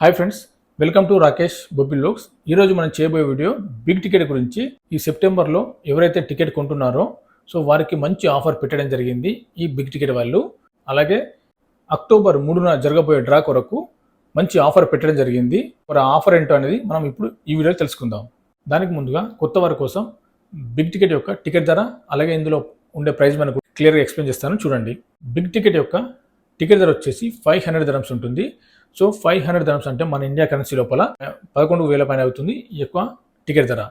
Hi friends, welcome to Rakesh Bobbili looks. ఈరోజు మనం చేయబోయే వీడియో బిగ్ టికెట్ గురించి. ఈ సెప్టెంబర్లో ఎవరైతే టికెట్ కొంటున్నారో సో వారికి మంచి ఆఫర్ పెట్టడం జరిగింది ఈ బిగ్ టికెట్ వాళ్ళు. అలాగే అక్టోబర్ 3న జరగబోయే డ్రా కొరకు మంచి ఆఫర్ పెట్టడం జరిగింది. మరి ఆఫర్ ఏంటో అనేది మనం ఇప్పుడు ఈ వీడియోలో తెలుసుకుందాం. దానికి ముందుగా కొత్త వారి కోసం బిగ్ టికెట్ యొక్క టికెట్ ధర అలాగే ఇందులో ఉండే ప్రైస్ మనకు క్లియర్గా ఎక్స్ప్లెయిన్ చేస్తాను చూడండి. బిగ్ టికెట్ యొక్క టికెట్ ధర వచ్చేసి 500 dirhams ఉంటుంది. సో 500 dirhams అంటే మన ఇండియా కరెన్సీ లోపల 11,000 పైన అవుతుంది ఈ యొక్క టికెట్ ధర.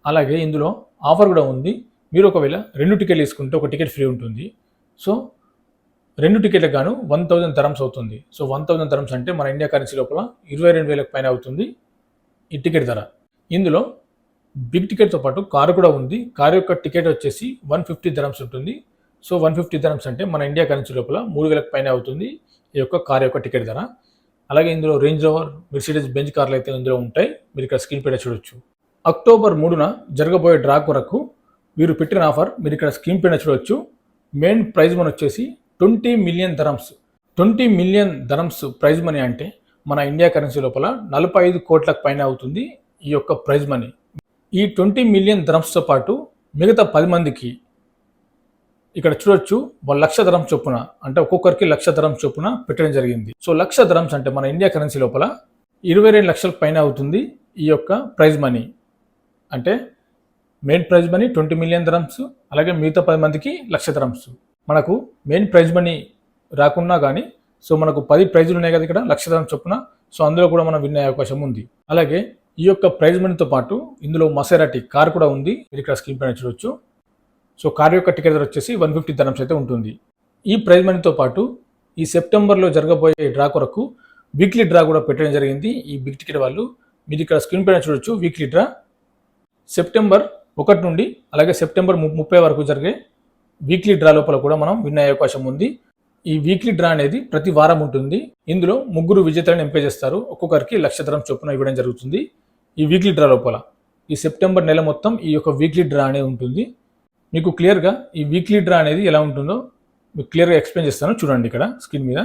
అలాగే ఇందులో ఆఫర్ కూడా ఉంది. మీరు ఒకవేళ 2 టికెట్లు తీసుకుంటే ఒక టికెట్ ఫ్రీ ఉంటుంది. సో 2 టికెట్లకు గాను 1000 dirhams అవుతుంది. సో 1000 dirhams అంటే మన ఇండియా కరెన్సీ లోపల 22,000 పైన అవుతుంది ఈ టికెట్ ధర. ఇందులో బిగ్ టికెట్తో పాటు కారు కూడా ఉంది. కారు యొక్క టికెట్ వచ్చేసి 150 dirhams ఉంటుంది. సో 150 dirhams అంటే మన ఇండియా కరెన్సీ లోపల 3,000 పైన అవుతుంది ఈ యొక్క కారు యొక్క టికెట్ ధర. అలాగే ఇందులో రేంజ్ రోవర్, మెర్సిడెస్ బెంజ్ కార్లు అయితే ఇందులో ఉంటాయి. మీరు ఇక్కడ స్క్రీన్ పైన చూడొచ్చు. అక్టోబర్ 3న జరగబోయే డ్రా కొరకు వీరు పెట్టిన ఆఫర్ మీరు ఇక్కడ స్క్రీన్ పైన చూడొచ్చు. మెయిన్ ప్రైజ్ మనీ వచ్చేసి 20 million dirhams. 20 million dirhams prize money అంటే మన ఇండియా కరెన్సీ లోపల 45 కోట్లకు పైన అవుతుంది ఈ యొక్క ప్రైజ్ మనీ. ఈ 20 million dirhamsతో పాటు మిగతా 10 మందికి ఇక్కడ చూడొచ్చు 1,00,000 dirhams చొప్పున, అంటే ఒక్కొక్కరికి 1,00,000 dirhams చొప్పున పెట్టడం జరిగింది. సో 1,00,000 dirhams అంటే మన ఇండియా కరెన్సీ లోపల 22 లక్షల పైన అవుతుంది ఈ యొక్క ప్రైజ్ మనీ. అంటే main prize money 20 million dirhams, అలాగే మిగతా 10 మందికి 1,00,000 dirhams. మనకు మెయిన్ ప్రైజ్ మనీ రాకున్నా కానీ సో మనకు 10 ప్రైజులు ఉన్నాయి కదా ఇక్కడ 1,00,000 dirhams చొప్పున. సో అందులో కూడా మనం విన్ అయ్యే అవకాశం ఉంది. అలాగే ఈ యొక్క ప్రైజ్ మనీతో పాటు ఇందులో మసెరాటి కార్ కూడా ఉంది. మీరు ఇక్కడ స్క్రీన్ పైన చూడొచ్చు. సో కార్ యొక్క టికెట్ ధర వచ్చేసి 150 dirhams అయితే ఉంటుంది. ఈ ప్రైజ్ మనీతో పాటు ఈ సెప్టెంబర్లో జరగబోయే డ్రా కొరకు వీక్లీ డ్రా కూడా పెట్టడం జరిగింది ఈ బిగ్ టికెట్ వాళ్ళు. మీరు ఇక్కడ స్క్రీన్ పైన చూడొచ్చు. వీక్లీ డ్రా సెప్టెంబర్ 1 నుండి అలాగే సెప్టెంబర్ 30 వరకు జరిగే వీక్లీ డ్రా లోపల కూడా మనం విన్ అయ్యే అవకాశం ఉంది. ఈ వీక్లీ డ్రా అనేది ప్రతి వారం ఉంటుంది. ఇందులో 3 విజేతలను ఎంపిక చేస్తారు. ఒక్కొక్కరికి 1,00,000 dirhams చొప్పున ఇవ్వడం జరుగుతుంది ఈ వీక్లీ డ్రా లోపల. ఈ సెప్టెంబర్ నెల మొత్తం ఈ యొక్క వీక్లీ డ్రా అనేది ఉంటుంది. మీకు క్లియర్గా ఈ వీక్లీ డ్రా అనేది ఎలా ఉంటుందో మీకు క్లియర్గా ఎక్స్ప్లెయిన్ చేస్తాను చూడండి ఇక్కడ స్క్రీన్ మీద.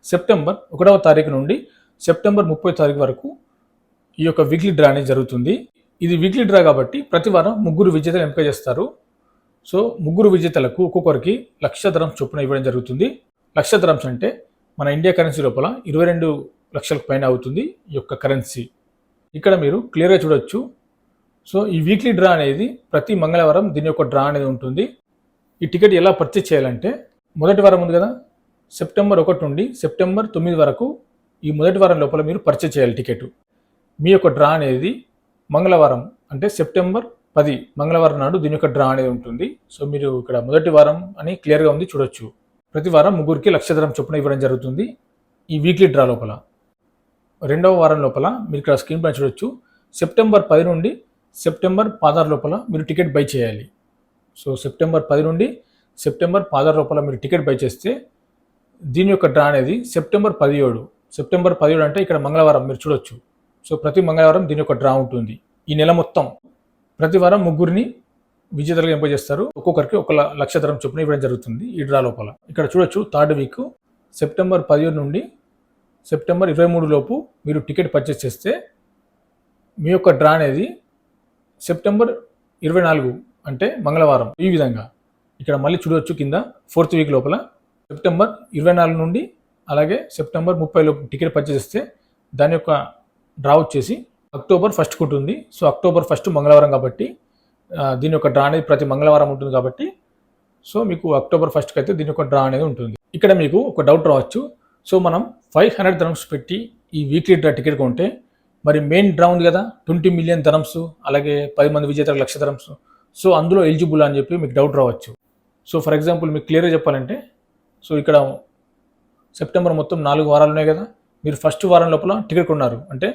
సెప్టెంబర్ 1వ తారీఖు నుండి సెప్టెంబర్ 30వ తారీఖు వరకు ఈ యొక్క వీక్లీ డ్రా అనేది జరుగుతుంది. ఇది వీక్లీ డ్రా కాబట్టి ప్రతి వారం 3 విజేతలు ఎంపిక చేస్తారు. సో 3 విజేతలకు ఒక్కొక్కరికి 1,00,000 dirhams చొప్పున ఇవ్వడం జరుగుతుంది. 1,00,000 dirhams అంటే మన ఇండియా కరెన్సీ లోపల 22 లక్షలకు పైన అవుతుంది ఈ యొక్క కరెన్సీ. ఇక్కడ మీరు క్లియర్గా చూడొచ్చు. సో ఈ వీక్లీ డ్రా అనేది ప్రతి మంగళవారం దీని యొక్క డ్రా అనేది ఉంటుంది. ఈ టికెట్ ఎలా పర్చేజ్ చేయాలంటే మొదటి వారం ఉంది కదా, సెప్టెంబర్ 1 నుండి సెప్టెంబర్ 9 వరకు ఈ మొదటి వారం లోపల మీరు పర్చేజ్ చేయాలి టికెట్. మీ యొక్క డ్రా అనేది మంగళవారం అంటే సెప్టెంబర్ 10 మంగళవారం నాడు దీని యొక్క డ్రా అనేది ఉంటుంది. సో మీరు ఇక్కడ మొదటి వారం అని క్లియర్గా ఉంది చూడొచ్చు. ప్రతి వారం 3కి 1,00,000 dirhams చొప్పున ఇవ్వడం జరుగుతుంది ఈ వీక్లీ డ్రా లోపల. 2వ వారం లోపల మీరు ఇక్కడ స్క్రీన్ పైన చూడొచ్చు. సెప్టెంబర్ 10 నుండి సెప్టెంబర్ 16 లోపల మీరు టికెట్ బై చేయాలి. సో సెప్టెంబర్ 10 నుండి సెప్టెంబర్ 16 లోపల మీరు టికెట్ బై చేస్తే దీని యొక్క డ్రా అనేది సెప్టెంబర్ 17 అంటే ఇక్కడ మంగళవారం మీరు చూడొచ్చు. సో ప్రతి మంగళవారం దీని యొక్క డ్రా ఉంటుంది. ఈ నెల మొత్తం ప్రతి వారం 3 విజేతలుగా ఎంపిక చేస్తారు. ఒక్కొక్కరికి 1,00,000 dirhams చొప్పున ఇవ్వడం జరుగుతుంది ఈ డ్రా లోపల. ఇక్కడ చూడొచ్చు 3rd వీక్ సెప్టెంబర్ 17 నుండి సెప్టెంబర్ 23 లోపు మీరు టికెట్ పర్చేస్ చేస్తే మీ యొక్క డ్రా అనేది సెప్టెంబర్ 24 అంటే మంగళవారం. ఈ విధంగా ఇక్కడ మళ్ళీ చూడవచ్చు కింద 4th వీక్ లోపల సెప్టెంబర్ 24 నుండి అలాగే సెప్టెంబర్ 30 లోపు టికెట్ పర్చేస్ చేస్తే దాని యొక్క డ్రా వచ్చేసి అక్టోబర్ 1కు ఉంటుంది. సో అక్టోబర్ 1 మంగళవారం కాబట్టి దీని యొక్క డ్రా అనేది ప్రతి మంగళవారం ఉంటుంది కాబట్టి సో మీకు అక్టోబర్ 1కి అయితే దీని యొక్క డ్రా అనేది ఉంటుంది. ఇక్కడ మీకు ఒక డౌట్ రావచ్చు. సో మనం 500 dirhams పెట్టి ఈ వీక్లీ డ్రా టికెట్ కొంటే మరి మెయిన్ డ్రా ఉంది కదా 20 million dirhams అలాగే 10 మంది విజేతలకు 1,00,000 dirhams. సో అందులో ఎలిజిబుల్ అని చెప్పి మీకు డౌట్ రావచ్చు. సో ఫర్ ఎగ్జాంపుల్ మీకు క్లియర్గా చెప్పాలంటే సో ఇక్కడ సెప్టెంబర్ మొత్తం 4 వారాలు ఉన్నాయి కదా, మీరు ఫస్ట్ వారం లోపల టికెట్ కొన్నారు అంటే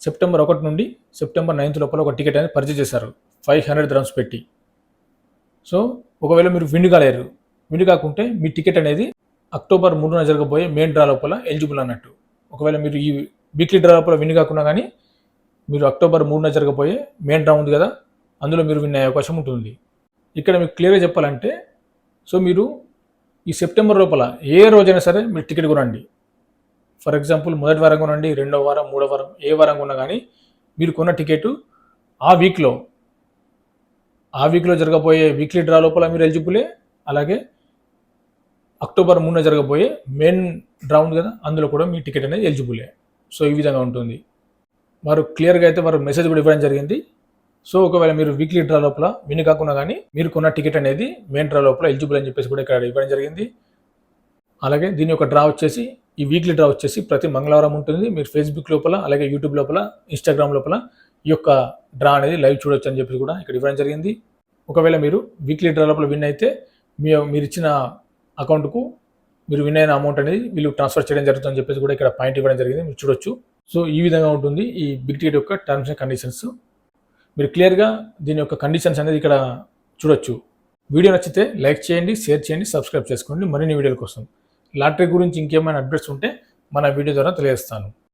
సెప్టెంబర్ 1 నుండి సెప్టెంబర్ 9 లోపల ఒక టికెట్ అనేది పర్చేజ్ చేశారు 500 dirhams పెట్టి. సో ఒకవేళ మీరు విన్ కాలేరు, విన్ కాకుంటే మీ టికెట్ అనేది అక్టోబర్ 3న జరగబోయే మెయిన్ డ్రా లోపల ఎలిజిబుల్ అన్నట్టు. ఒకవేళ మీరు ఈ వీక్లీ డ్రా లోపల విన్ కాకుండా కానీ మీరు అక్టోబర్ 3న జరగబోయే మెయిన్ డ్రా ఉంది కదా అందులో మీరు విన్ అయ్యే అవకాశం ఉంటుంది. ఇక్కడ మీకు క్లియర్గా చెప్పాలంటే సో మీరు ఈ సెప్టెంబర్ లోపల ఏ రోజైనా సరే మీరు టికెట్ కొనండి ఫర్ ఎగ్జాంపుల్ మొదటి వారం కొనండి, రెండో వారం, మూడో వారం, ఏ వారం కొన్నా కానీ మీరు కొన్న టికెట్ ఆ వీక్లో జరగబోయే వీక్లీ డ్రా లోపల మీరు ఎలిజిబులే. అలాగే అక్టోబర్ 3న జరగబోయే మెయిన్ డ్రా ఉంది కదా, అందులో కూడా మీ టికెట్ అనేది ఎలిజిబులే. సో ఈ విధంగా ఉంటుంది. వారు క్లియర్గా అయితే వారు మెసేజ్ కూడా ఇవ్వడం జరిగింది. సో ఒకవేళ మీరు వీక్లీ డ్రా లోపల విన్ కాకుండా కానీ మీరు కొన్న టికెట్ అనేది మెయిన్ డ్రా లోపల ఎలిజిబుల్ అని చెప్పేసి కూడా ఇక్కడ ఇవ్వడం జరిగింది. అలాగే దీని యొక్క డ్రా వచ్చేసి, ఈ వీక్లీ డ్రా వచ్చేసి ప్రతి మంగళవారం ఉంటుంది. మీరు ఫేస్బుక్ లోపల, అలాగే యూట్యూబ్ లోపల, ఇన్స్టాగ్రామ్ లోపల ఈ యొక్క డ్రా అనేది లైవ్ చూడొచ్చు అని చెప్పి కూడా ఇక్కడ ఇవ్వడం జరిగింది. ఒకవేళ మీరు వీక్లీ డ్రా లోపల విన్ అయితే మీరు ఇచ్చిన అకౌంట్కు మీరు విన్ అయిన అమౌంట్ అనేది వీళ్ళు ట్రాన్స్ఫర్ చేయడం జరుగుతుందని చెప్పేసి కూడా ఇక్కడ పాయింట్ ఇవ్వడం జరిగింది, మీరు చూడొచ్చు. సో ఈ విధంగా ఉంటుంది ఈ బిగ్ టికెట్ యొక్క టర్మ్స్ అండ్ కండిషన్స్. మీరు క్లియర్గా దీని యొక్క కండిషన్స్ అనేది ఇక్కడ చూడొచ్చు. వీడియో నచ్చితే లైక్ చేయండి, షేర్ చేయండి, సబ్స్క్రైబ్ చేసుకోండి మరిన్ని వీడియోల కోసం. లాటరీ గురించి ఇంకేమైనా అప్డేట్స్ ఉంటే మన వీడియో ద్వారా తెలియజేస్తాను.